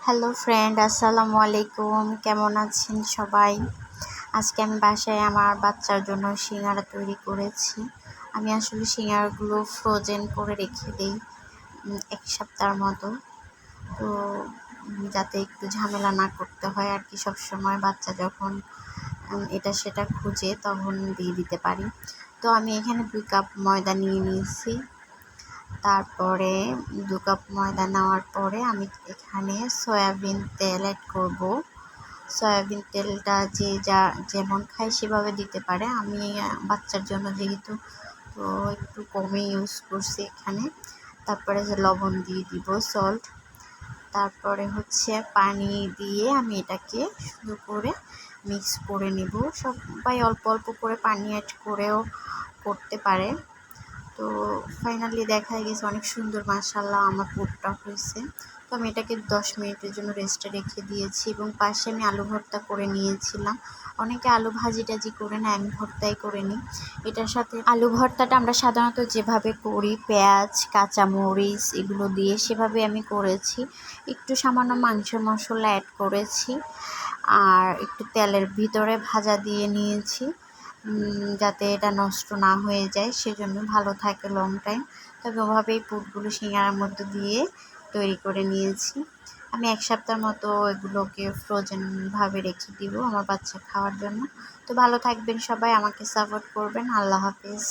Hello friend, আসসালামু আলাইকুম। কেমন আছেন সবাই? আজকে আমি বাসায় আমার বাচ্চার জন্য সিঙ্গারা তৈরি করেছি। আমি আসলে সিঙ্গারাগুলো ফ্রোজেন করে রেখে দিই 1 সপ্তাহের মতো। তো যাতে একটু ঝামেলা না করতে হয় আর কি, সবসময় বাচ্চা যখন এটা সেটা খুঁজে তখন দিয়ে দিতে পারি। তো আমি এখানে 2 কাপ ময়দা নিয়ে নিয়েছি। তারপরে 2 কাপ ময়দা নেওয়ার পরে আমি এখানে সয়াবিন তেল অ্যাড করব। সয়াবিন তেলটা যে যেমন খায় সেভাবে দিতে পারে। আমি বাচ্চার জন্য যেহেতু তো একটু কমে ইউজ করছি এখানে। তারপরে যে লবণ দিয়ে দিব, সল্ট। তারপরে হচ্ছে পানি দিয়ে আমি এটাকে সুন্দর করে মিক্স করে নেব। সবাই অল্প অল্প করে পানি অ্যাড করেও করতে পারে। তো ফাইনালি দেখা গেছে অনেক সুন্দর, মাশাআল্লাহ আমার পুরটা হয়েছে। তো আমি এটাকে 10 মিনিটের জন্য রেস্টে রেখে দিয়েছি এবং পাশে আমি আলু ভর্তা করে নিয়েছিলাম। অনেকে আলু ভাজি টাজি করে না, আমি ভর্তাই করে নিই। এটার সাথে আলু ভর্তাটা আমরা সাধারণত যেভাবে করি, পেঁয়াজ কাঁচামরিচ এগুলো দিয়ে, সেভাবে আমি করেছি। একটু সামান্য মাংসের মশলা অ্যাড করেছি আর একটু তেলের ভিতরে ভাজা দিয়ে নিয়েছি, যাতে এটা নষ্ট না হয়ে যায়, সেজন্য ভালো থাকে লং টাইম। তবে ওভাবেই পুরগুলো সিঙ্গারার মধ্যে দিয়ে তৈরি করে নিয়েছি। আমি 1 সপ্তাহের মতো এগুলোকে ফ্রোজেনভাবে রেখে দিব আমার বাচ্চা খাওয়ার জন্য। তো ভালো থাকবেন সবাই, আমাকে সাপোর্ট করবেন। আল্লাহ হাফেজ।